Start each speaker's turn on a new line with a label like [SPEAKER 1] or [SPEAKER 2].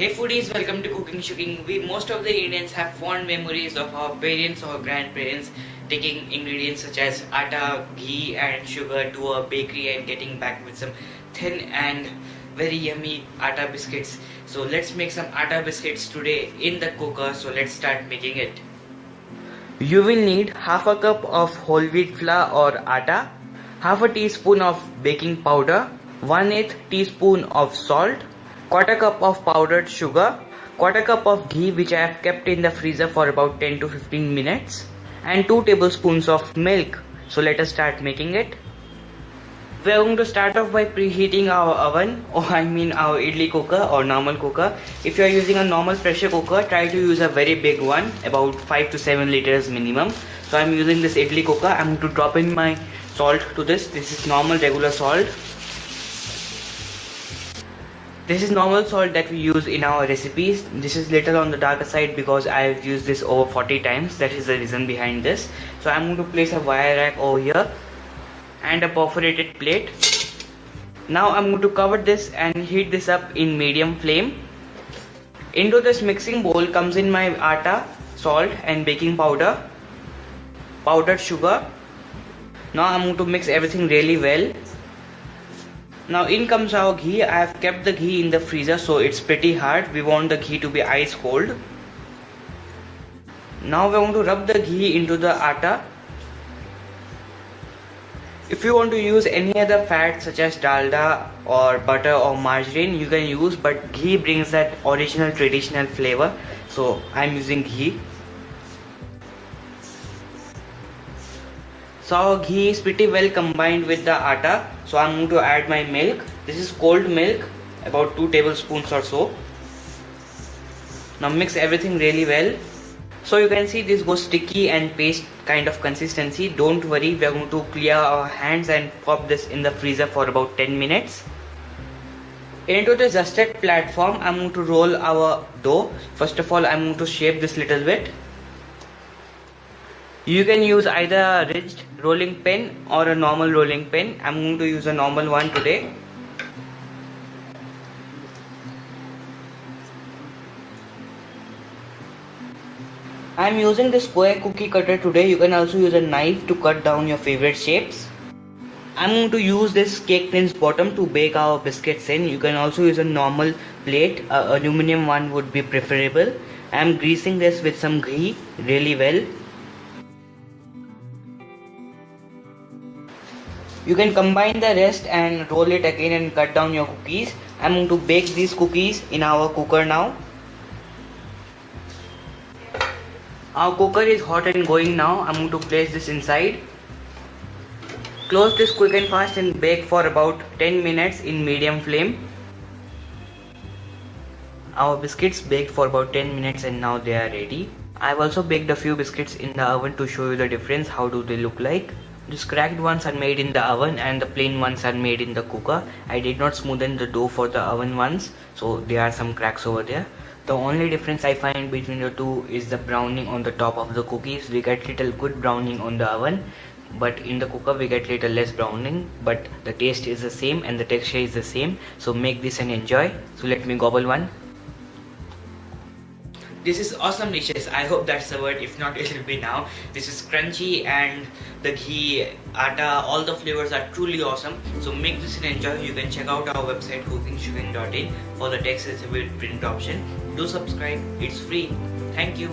[SPEAKER 1] Hey foodies, welcome to Cooking Shooking. We most of the Indians have fond memories of our parents or grandparents taking ingredients such as atta, ghee and sugar to a bakery and getting back with some thin and very yummy atta biscuits. So let's make some atta biscuits today in the cooker. So let's start making it. You will need half a cup of whole wheat flour or atta, half a teaspoon of baking powder, 1/8 teaspoon of salt, quarter cup of powdered sugar, quarter cup of ghee which I have kept in the freezer for about 10 to 15 minutes, and 2 tablespoons of milk. So let us start making it. We are going to start off by preheating our oven, or I mean our idli cooker or normal cooker. If you are using a normal pressure cooker, try to use a very big one, about 5 to 7 liters minimum. So I am using this idli cooker. I am going to drop in my salt to this. This is normal regular salt. This is normal salt that we use in our recipes. This is little on the darker side because I have used this over 40 times. That is the reason behind this. So I am going to place a wire rack over here and a perforated plate. Now I am going to cover this and heat this up in medium flame. Into this mixing bowl comes in my atta, salt and baking powder, powdered sugar. Now I am going to mix everything really well. Now in comes our ghee. I have kept the ghee in the freezer so it's pretty hard. We want the ghee to be ice cold. Now we are going to rub the ghee into the atta. If you want to use any other fat such as dalda or butter or margarine, you can use, but ghee brings that original traditional flavor, so I am using ghee. So our ghee is pretty well combined with the atta, so I am going to add my milk. This is cold milk, about 2 tablespoons or so. Now mix everything really well. So you can see this goes sticky and paste kind of consistency. Don't worry, we are going to clear our hands and pop this in the freezer for about 10 minutes. Into the dusted platform, I am going to roll our dough. First of all, I am going to shape this little bit. You can use either a ridged rolling pin or a normal rolling pin. I am going to use a normal one today. I am using this square cookie cutter today. You can also use a knife to cut down your favorite shapes. I am going to use this cake tin's bottom to bake our biscuits in. You can also use a normal plate. Aluminum one would be preferable. I am greasing this with some ghee really well. You can combine the rest and roll it again and cut down your cookies. I am going to bake these cookies in our cooker now. Our cooker is hot and going now. I am going to place this inside. Close this quick and fast and bake for about 10 minutes in medium flame. Our biscuits baked for about 10 minutes and now they are ready. I have also baked a few biscuits in the oven to show you the difference. How do they look like? These cracked ones are made in the oven and the plain ones are made in the cooker. I did not smoothen the dough for the oven ones, so there are some cracks over there. The only difference I find between the two is the browning on the top of the cookies. We get little good browning on the oven, but in the cooker we get little less browning, but the taste is the same and the texture is the same. So make this and enjoy. So let me gobble one. This is awesome delicious. I hope that's the word. If not, it will be now. This is crunchy and the ghee, atta, all the flavors are truly awesome. So make this and enjoy. You can check out our website cookingshooking.in for the text accessible print option. Do subscribe. It's free. Thank you.